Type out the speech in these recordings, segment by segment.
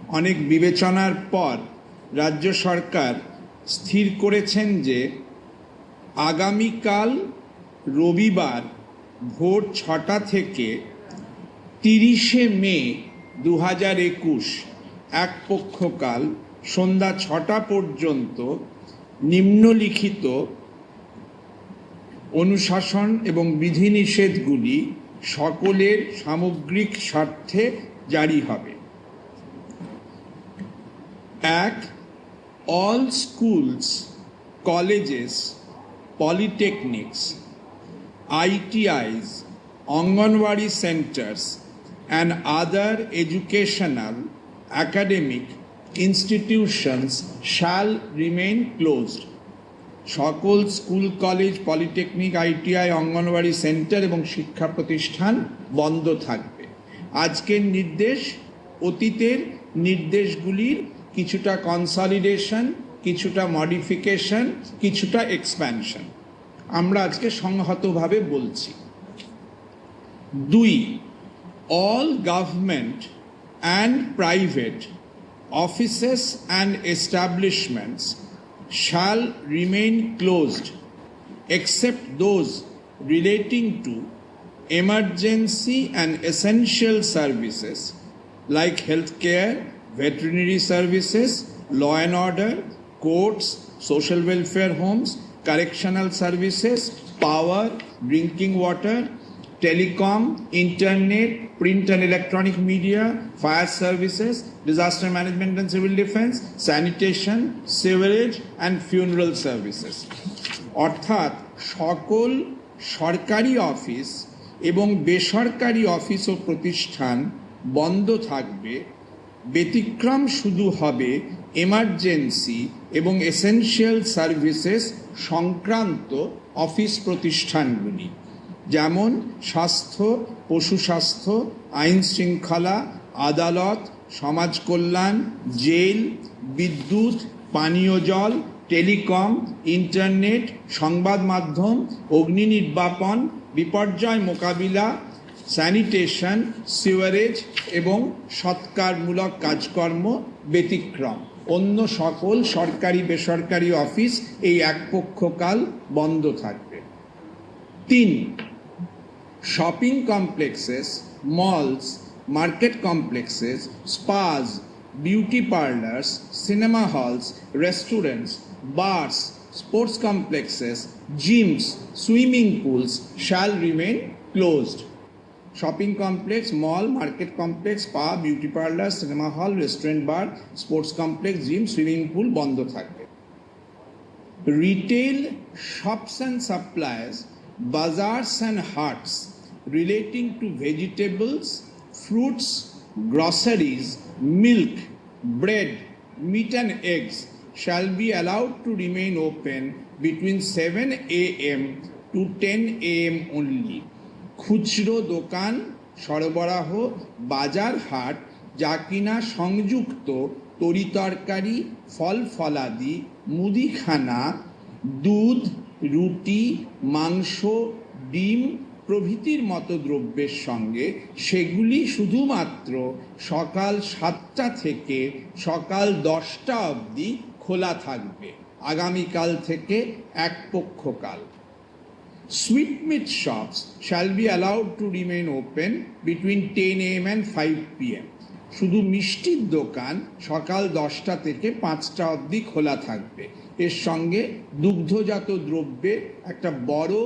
অনেক বিবেচনার পর রাজ্য সরকার স্থির করেছেন যে আগামীকাল রবিবার ভোর 6টা থেকে 30শে মে 2021 এক পক্ষকাল সন্ধ্যা 6টা পর্যন্ত নিম্নলিখিত অনুশাসন এবং বিধিনিষেধগুলি সকলের সামগ্রিক স্বার্থে জারি হবে। 1. All schools, colleges, polytechnics, ITIs, Anganwadi centers and other educational academic institutions shall remain closed. সকল school, college, polytechnic, ITI, anganwadi centre এবং শিক্ষা প্রতিষ্ঠান বন্ধ থাকবে। আজকের নির্দেশ অতীতের নির্দেশগুলির কিছুটা কনসলিডেশন, কিছুটা মডিফিকেশন, কিছুটা এক্সপ্যানশন। আমরা আজকে সংহতভাবে বলছি। 2. All government and private offices and establishments shall remain closed except those relating to emergency and essential services like healthcare, veterinary services, law and order, courts, social welfare homes, correctional services, power, drinking water, telecom, internet, print and electronic media, fire services, disaster management and civil defense, sanitation, sewerage and funeral services. অর্থাৎ সকল সরকারি office এবং বেসরকারি office ও প্রতিষ্ঠান বন্ধ থাকবে। ব্যতিক্রম শুধু হবে এমার্জেন্সি এবং এসেনশিয়াল সার্ভিসেস সংক্রান্ত অফিস প্রতিষ্ঠানগুলি, যেমন স্বাস্থ্য, পশু স্বাস্থ্য, আইন শৃঙ্খলা, আদালত, সমাজ কল্যাণ, জেল, বিদ্যুৎ, পানীয় জল, টেলিকম, ইন্টারনেট, সংবাদ মাধ্যম, অগ্নি নির্বাপন, বিপর্যয় মোকাবিলা, স্যানিটেশন, সিওয়ারেজ এবং সৎকারমূলক কাজকর্ম ব্যতিক্রম। অন্য সকল সরকারি বেসরকারি অফিস এই এক পক্ষকাল বন্ধ থাকবে। 3. Shopping complexes, malls, market complexes, spas, beauty parlors, cinema halls, restaurants, bars, sports complexes, gyms, swimming pools shall remain closed. Shopping complex, mall, market complex, spa, beauty parlor, cinema hall, restaurant, bar, sports complex, gym, swimming pool বন্ধ থাকবে। Retail shops and suppliers, bazaars and haats relating to vegetables, fruits, groceries, milk, bread, meat and eggs shall be allowed to remain open between 7 a.m. to 10 a.m. only. খুচরো দোকান, সরবরাহ, বাজার হাট যা কিনা সংযুক্ত তরিতরকারি, ফল ফলাদি, মুদিখানা, দুধ, রুটি, মাংস, ডিম প্রভৃতির মতো দ্রব্যের সঙ্গে, সেগুলি শুধুমাত্র সকাল 7টা থেকে সকাল 10টা অবধি খোলা থাকবে আগামীকাল থেকে এক পক্ষকাল। Sweetmeat shops shall be allowed to remain open between 10 a.m. and 5 p.m. শুধু মিষ্টির দোকান সকাল 10টা থেকে 5টা অবধি খোলা থাকবে। এর সঙ্গে দুগ্ধজাত দ্রব্যের একটা বড়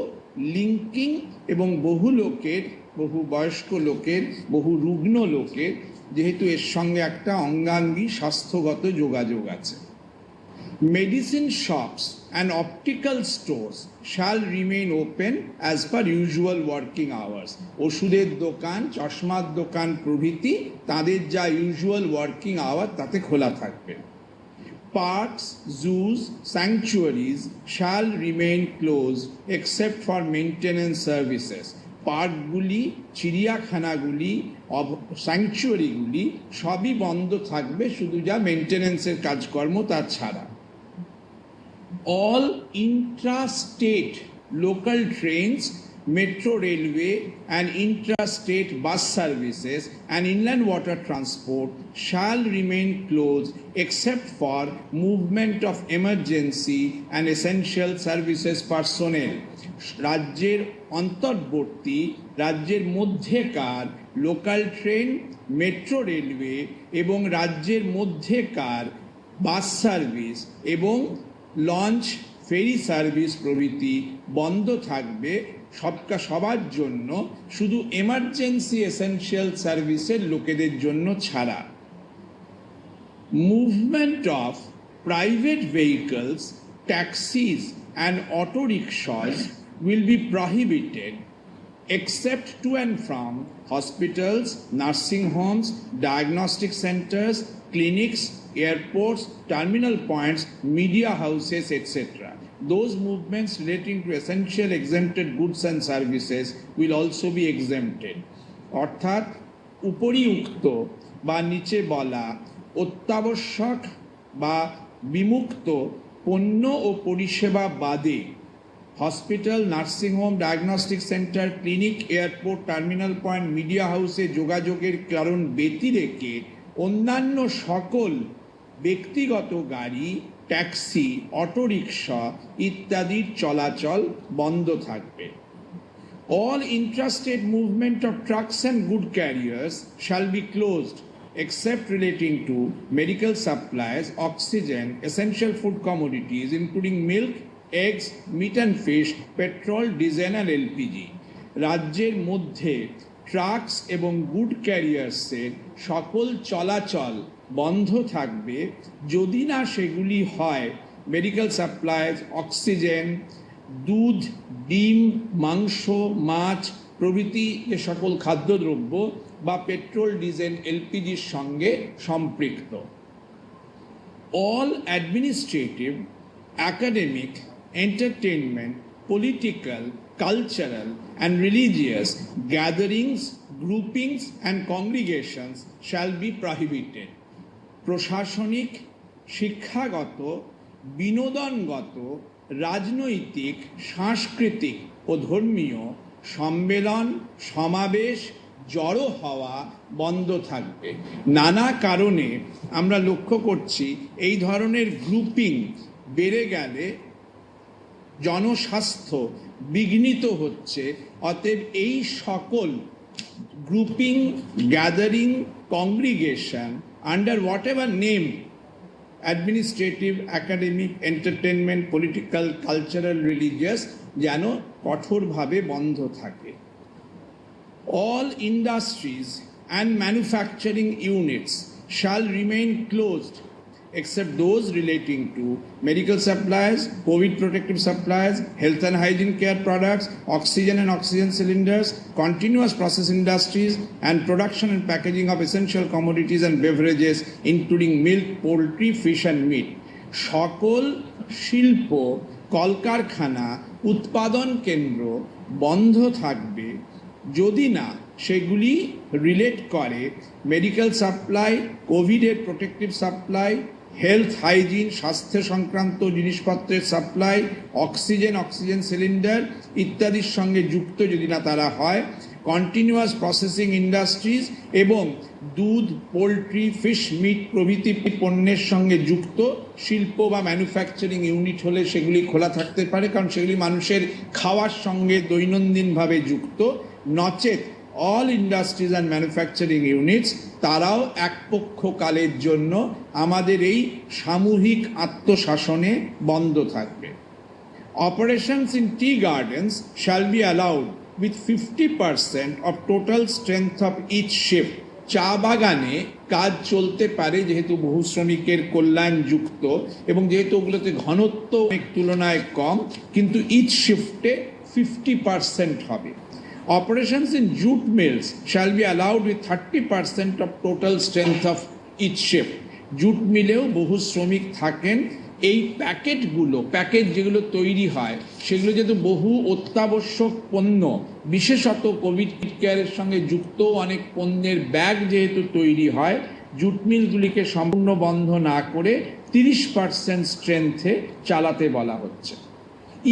লিঙ্কিং এবং বহু লোকের, বহু বয়স্ক লোকের, বহু রুগ্ন লোকের যেহেতু এর সঙ্গে একটা অঙ্গাঙ্গী স্বাস্থ্যগত যোগাযোগ আছে। Medicine shops and optical stores shall remain open as per usual working hours. ওষুধের দোকান, চশমার দোকান প্রভৃতি তাদের যা ইউজুয়াল ওয়ার্কিং আওয়ার তাতে খোলা থাকবে। Parks, zoos, sanctuaries shall remain closed except for maintenance services. পার্কগুলি, চিড়িয়াখানাগুলি, স্যাংচুয়ারিগুলি সবই বন্ধ থাকবে, শুধু যা মেনটেন্যান্সের কাজকর্ম তা ছাড়া। All intra-state local trains metro railway and intrastate bus services and inland water transport shall remain closed except for movement of emergency and essential services personnel. রাজ্যের অন্তর্বর্তী রাজ্যের মধ্যেকার লোকাল ট্রেন, মেট্রো রেলওয়ে এবং রাজ্যের মধ্যেকার বাস সার্ভিস এবং launch, ferry service প্রভৃতি বন্ধ থাকবে সবার জন্য, শুধু এমার্জেন্সি এসেনশিয়াল সার্ভিসের লোকেদের জন্য ছাড়া। Movement of private vehicles, taxis and auto rickshaws will be prohibited except to and from hospitals, nursing homes, diagnostic centers, clinics, airports, terminal points, media houses, etc. Those movements relating to essential exempted goods and services will also be exempted. অর্থাৎ উপরিউক্ত বা নিচে বলা অত্যাবশ্যক বা বিমুক্ত পণ্য ও পরিষেবা বাদে hospital, nursing home, diagnostic centre, clinic, airport, terminal point, media হাউসে যোগাযোগের কারণ ব্যতিরেকে অন্যান্য সকল ব্যক্তিগত গাড়ি, ট্যাক্সি, অটোরিকশা ইত্যাদির চলাচল বন্ধ থাকবে। All intrastate movement of trucks and good carriers shall be closed except relating to medical supplies, oxygen, essential food commodities including milk, eggs, meat and fish, petrol, diesel and LPG. রাজ্যের মধ্যে trucks এবং good ক্যারিয়ার্সের সকল চলাচল বন্ধ থাকবে যদি না সেগুলি হয় মেডিকেল সাপ্লাইজ, অক্সিজেন, দুধ, ডিম, মাংস, মাছ প্রভৃতি যে সকল খাদ্যদ্রব্য বা পেট্রোল, ডিজেল, এলপিজির সঙ্গে সম্পৃক্ত। All administrative, academic, entertainment, political, cultural and religious gatherings, groupings and congregations shall be prohibited. প্রশাসনিক, শিক্ষাগত, বিনোদনগত, রাজনৈতিক, সাংস্কৃতিক ও ধর্মীয় সম্মেলন, সমাবেশ, জড়ো হওয়া বন্ধ থাকবে। নানা কারণে আমরা লক্ষ্য করছি এই ধরনের গ্রুপিং বেড়ে গেলে জনস্বাস্থ্য বিঘ্নিত হচ্ছে। অতএব এই সকল grouping, gathering, congregation under what ever name, administrative, academic, entertainment, political, cultural, religious, যেন কঠোরভাবে বন্ধ থাকে। All industries and manufacturing units shall remain closed except those relating to medical supplies, COVID protective supplies, health and hygiene care products, oxygen and oxygen cylinders, continuous process industries, and production and packaging of essential commodities and beverages, including milk, poultry, fish and meat. সকল শিল্প, কলকারখানা, উৎপাদন কেন্দ্র বন্ধ থাকবে যদি না সেগুলি রিলেট করে মেডিকেল সাপ্লাই, কোভিডের প্রোটেক্টিভ সাপ্লাই, হেলথ হাইজিন, স্বাস্থ্য সংক্রান্ত জিনিসপত্রের সাপ্লাই, অক্সিজেন, অক্সিজেন সিলিন্ডার ইত্যাদির সঙ্গে যুক্ত যদি না তারা হয়, কন্টিনিউয়াস প্রসেসিং ইন্ডাস্ট্রিজ এবং দুধ, পোলট্রি, ফিশ, মিট প্রভৃতি পণ্যের সঙ্গে যুক্ত শিল্প বা ম্যানুফ্যাকচারিং ইউনিট হলে সেগুলি খোলা থাকতে পারে, কারণ সেগুলি মানুষের খাওয়ার সঙ্গে দৈনন্দিনভাবে যুক্ত। নচেত all industries and manufacturing units তারাও একপক্ষকালের জন্য আমাদের এই সামূহিক আত্মশাসনে বন্ধ থাকবে। Operations in tea gardens shall be allowed with 50% of total strength of each shift. চা বাগানে কাজ চলতে পারে যেহেতু বহু শ্রমিকের কল্যাণ যুক্ত এবং যেহেতু ওগুলোতে ঘনত্ব অনেক তুলনায় কম, কিন্তু ইচ শিফটে 50% হবে। Operations in jute mills shall be allowed with 30% of total strength of each shift. Jute মিলেও বহু শ্রমিক থাকেন। এই প্যাকেট যেগুলো তৈরি হয় সেগুলো যেহেতু বহু অত্যাবশ্যক পণ্য, বিশেষত কোভিড কেয়ারের সঙ্গে যুক্ত অনেক পণ্যের ব্যাগ যেহেতু তৈরি হয়, জুট মিলগুলিকে সম্পূর্ণ বন্ধ না করে 30% স্ট্রেংথে চালাতে বলা হচ্ছে।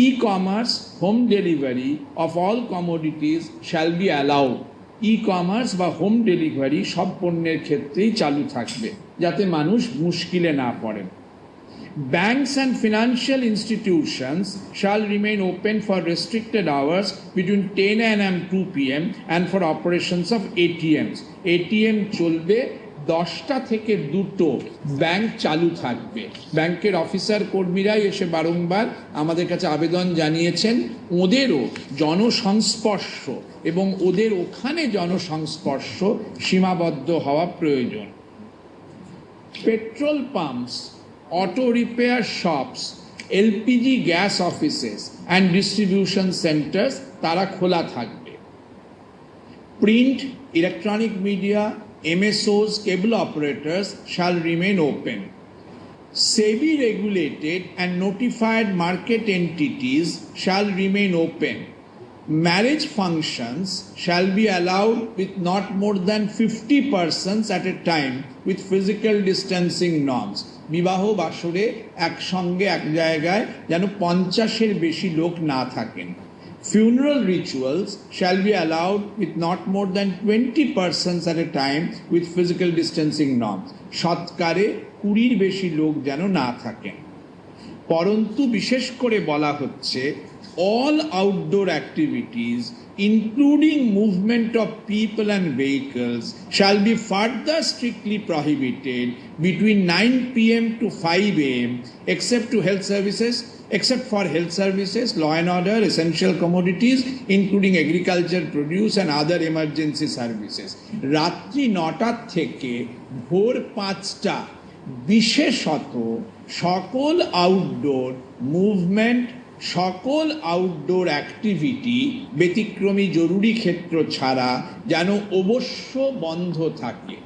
E-commerce, home delivery of all commodities shall be allowed. E-commerce বা হোম ডেলিভারি সব পণ্যের ক্ষেত্রেই চালু থাকবে যাতে মানুষ মুশকিলে না পড়েন। Banks and financial institutions shall remain open for restricted hours between 10 a.m. and 2 p.m. and for operations of ATMs. ATM চলবে 10টা থেকে 2টো, ব্যাংক চালু থাকবে। ব্যাংকের অফিসার কর্মীরাই এসে বারংবার আমাদের কাছে আবেদন জানিয়েছেন ওদেরও জনসংস্পর্শ এবং ওদের ওখানে জনসংস্পর্শ সীমাবদ্ধ হওয়া প্রয়োজন। Petrol pumps, auto repair shops, LPG gas offices and distribution centers তারা খোলা থাকবে। Print, electronic media, MSOs, cable operators shall remain open. SEBI regulated and notified market entities shall remain open. Marriage functions shall be allowed with not more than 50 persons at a time with physical distancing norms. বিবাহ বাসরে একসঙ্গে এক জায়গায় যেন 50-এর বেশি লোক না থাকেন। Funeral rituals shall be allowed with not more than 20 persons at a time with physical distancing norms. সৎকারে 20-র বেশি লোক যেন না থাকেন। পরন্তু বিশেষ করে বলা হচ্ছে all outdoor activities including movement of people and vehicles shall be further strictly prohibited between 9 p.m. to 5 a.m. except for health services, law and order, essential commodities including agriculture produce and other emergency services. রাত্রি 9টা থেকে ভোর 5টা বিশেষত সকল outdoor movement, সকল outdoor activity ব্যতিক্রমী জরুরি ক্ষেত্র ছাড়া যেন অবশ্য বন্ধ থাকে।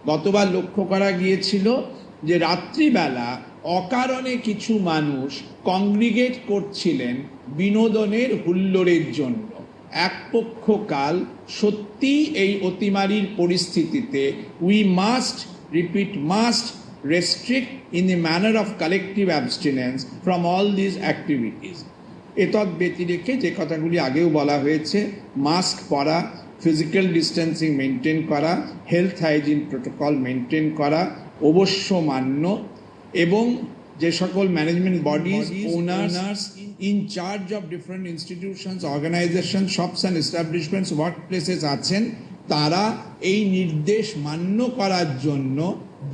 গতবার লক্ষ্য করা গিয়েছিল যে রাত্রিবেলা অকারণে কিছু মানুষ কংগ্রিগেট করছিলেন বিনোদনের হুল্লোড়ের জন্য। এক পক্ষকাল সত্যি এই অতিমারির পরিস্থিতিতে we must restrict in the manner of collective abstinence from all these activities. এতদ ব্যতিরেকে যে কথাগুলি আগেও বলা হয়েছে, মাস্ক পরা, ফিজিক্যাল ডিস্টেন্সিং মেনটেন করা, হেলথ হাইজিন প্রোটোকল মেনটেন করা অবশ্য মান্য, এবং যে সকল management bodies, owners in charge of different institutions, organisation, shops and establishments, work places আছেন, তারা এই নির্দেশ মান্য করার জন্য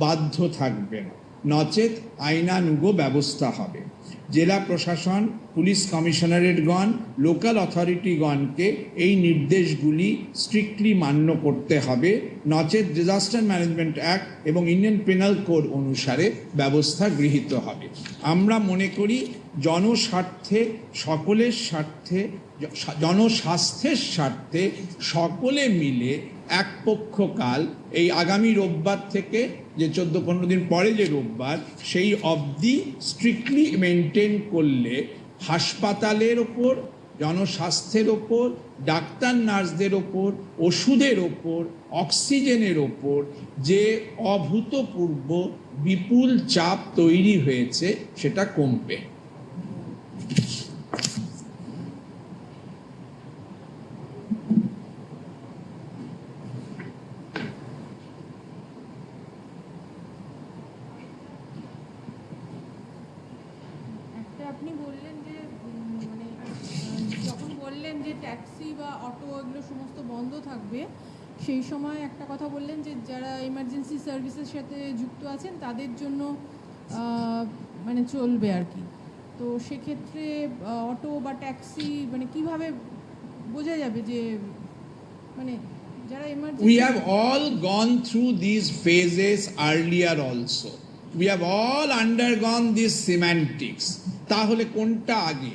বাধ্য থাকবেন, নচেত আইনানুগ ব্যবস্থা হবে। জেলা প্রশাসন, পুলিশ কমিশনারেটগণ, লোকাল অথরিটিগণকে এই নির্দেশগুলি স্ট্রিক্টলি মান্য করতে হবে, নচেত ডিজাস্টার ম্যানেজমেন্ট অ্যাক্ট এবং ইন্ডিয়ান পেনাল কোড অনুসারে ব্যবস্থা গৃহীত হবে। আমরা মনে করি জনস্বার্থে, সকলের স্বার্থে, জনস্বাস্থ্যের স্বার্থে সকলে মিলে এক পক্ষকাল এই আগামী রোববার থেকে যে 14-15 দিন পরে যে রোববার সেই অবধি স্ট্রিক্টলি মেনটেন করলে হাসপাতালের ওপর, জনস্বাস্থ্যের ওপর, ডাক্তার নার্সদের ওপর, ওষুধের ওপর, অক্সিজেনের ওপর যে অভূতপূর্ব বিপুল চাপ তৈরি হয়েছে সেটা কমবে। আপনি বললেন যে মানে যখন বললেন যে ট্যাক্সি বা অটো এগুলো সমস্ত বন্ধ থাকবে, সেই সময় একটা কথা বললেন যে যারা ইমার্জেন্সি সার্ভিসের সাথে যুক্ত আছেন তাদের জন্য মানে চলবে আর কি। তো সেক্ষেত্রে অটো বা ট্যাক্সি মানে কিভাবে বোঝা যাবে যে মানে যারা emergency? We have all gone through these phases earlier also. We have all undergone these semantics. তাহলে কোনটা আগে?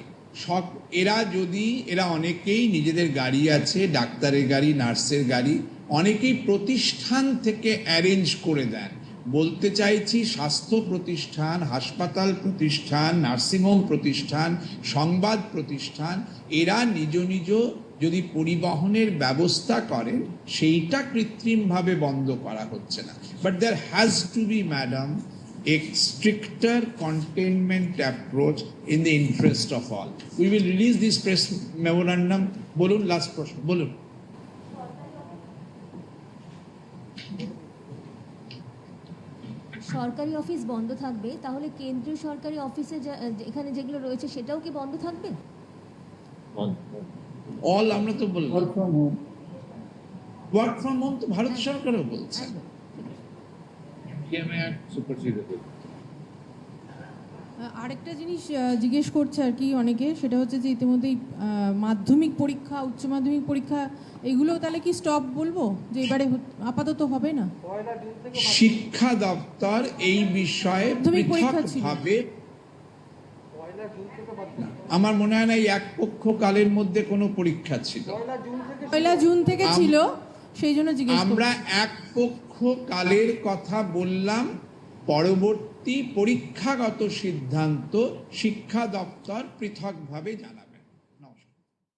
এরা অনেকেই নিজেদের গাড়ি আছে, ডাক্তারের গাড়ি, নার্সের গাড়ি, অনেকেই প্রতিষ্ঠান থেকে অ্যারেঞ্জ করে দেন। বলতে চাইছি স্বাস্থ্য প্রতিষ্ঠান, হাসপাতাল প্রতিষ্ঠান, নার্সিংহোম প্রতিষ্ঠান, সংবাদ প্রতিষ্ঠান, এরা নিজ নিজ যদি পরিবহনের ব্যবস্থা করেন সেইটা কৃত্রিমভাবে বন্ধ করা হচ্ছে না। But there has to be madam a stricter containment approach in the interest of all. We will release this press memorandum. Bolun, last question. Bolun. সরকারি অফিস বন্ধ থাকবে, তাহলে কেন্দ্রীয় সরকারি অফিসে এখানে যেগুলো রয়েছে সেটাও কি বন্ধ থাকবে? অল আমরা তো বললাম, ওয়ার্ক ফ্রম হোম তো ভারত সরকারও বলছে। আরেকটা জিনিস জিজ্ঞেস করছে আর কি অনেকে, সেটা হচ্ছে যে ইতিমধ্যেই মাধ্যমিক পরীক্ষা, উচ্চ মাধ্যমিক পরীক্ষা এগুলো তাহলে কি স্টপ বলবো, যে এবারে আপাতত হবে না? শিক্ষা দপ্তর এই বিষয়ে পৃথকভাবে, আমার মনে হয় না এই এক পক্ষ কালের মধ্যে কোনো পরীক্ষা ছিল, 1 জুন থেকে ছিল, সেই জন্য জিজ্ঞেস করছি। আমরা এক পক্ষ কালের কথা বললাম, পরবর্তী পরীক্ষাগত সিদ্ধান্ত শিক্ষা দপ্তর পৃথকভাবে জানাবে।